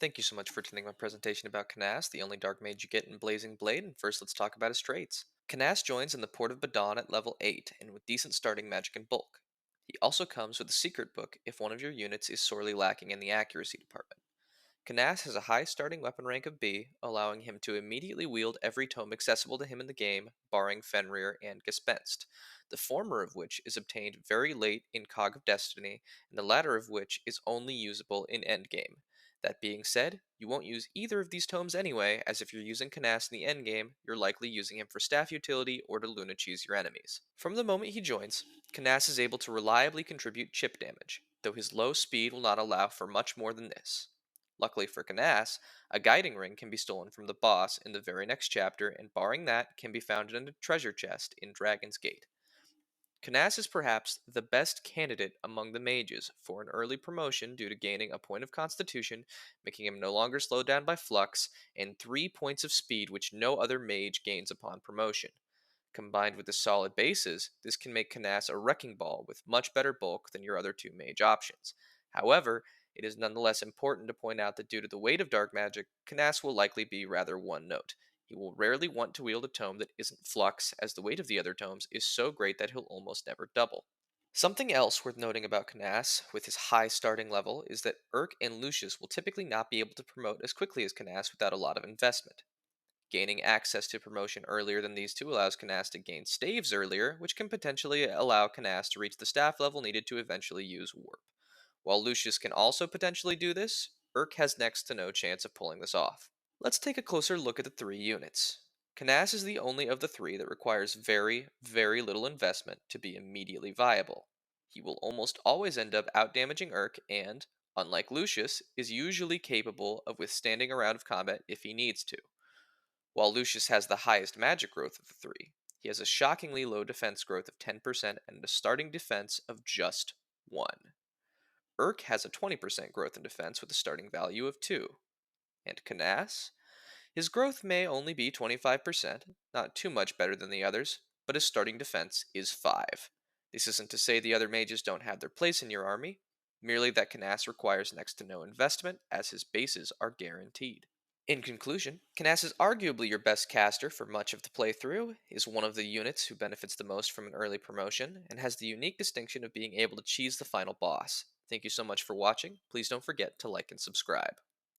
Thank you so much for attending my presentation about Canas, the only dark mage you get in Blazing Blade, and first let's talk about his traits. Canas joins in the Port of Badon at level 8, and with decent starting magic and bulk. He also comes with a secret book if one of your units is sorely lacking in the accuracy department. Canas has a high starting weapon rank of B, allowing him to immediately wield every tome accessible to him in the game, barring Fenrir and Gespenst, the former of which is obtained very late in Cog of Destiny, and the latter of which is only usable in Endgame. That being said, you won't use either of these tomes anyway, as if you're using Canas in the endgame, you're likely using him for staff utility or to Luna cheese your enemies. From the moment he joins, Canas is able to reliably contribute chip damage, though his low speed will not allow for much more than this. Luckily for Canas, a guiding ring can be stolen from the boss in the very next chapter, and barring that, can be found in a treasure chest in Dragon's Gate. Canas is perhaps the best candidate among the mages for an early promotion due to gaining a point of constitution, making him no longer slowed down by flux, and 3 points of speed which no other mage gains upon promotion. Combined with the solid bases, this can make Canas a wrecking ball with much better bulk than your other two mage options. However, it is nonetheless important to point out that due to the weight of dark magic, Canas will likely be rather one note. He will rarely want to wield a tome that isn't flux, as the weight of the other tomes is so great that he'll almost never double. Something else worth noting about Canas, with his high starting level, is that Urk and Lucius will typically not be able to promote as quickly as Canas without a lot of investment. Gaining access to promotion earlier than these two allows Canas to gain staves earlier, which can potentially allow Canas to reach the staff level needed to eventually use Warp. While Lucius can also potentially do this, Urk has next to no chance of pulling this off. Let's take a closer look at the three units. Canas is the only of the three that requires very, very little investment to be immediately viable. He will almost always end up outdamaging Urk and, unlike Lucius, is usually capable of withstanding a round of combat if he needs to. While Lucius has the highest magic growth of the three, he has a shockingly low defense growth of 10% and a starting defense of just 1. Urk has a 20% growth in defense with a starting value of 2. And Canas? His growth may only be 25%, not too much better than the others, but his starting defense is 5. This isn't to say the other mages don't have their place in your army, merely that Canas requires next to no investment, as his bases are guaranteed. In conclusion, Canas is arguably your best caster for much of the playthrough, is one of the units who benefits the most from an early promotion, and has the unique distinction of being able to cheese the final boss. Thank you so much for watching. Please don't forget to like and subscribe.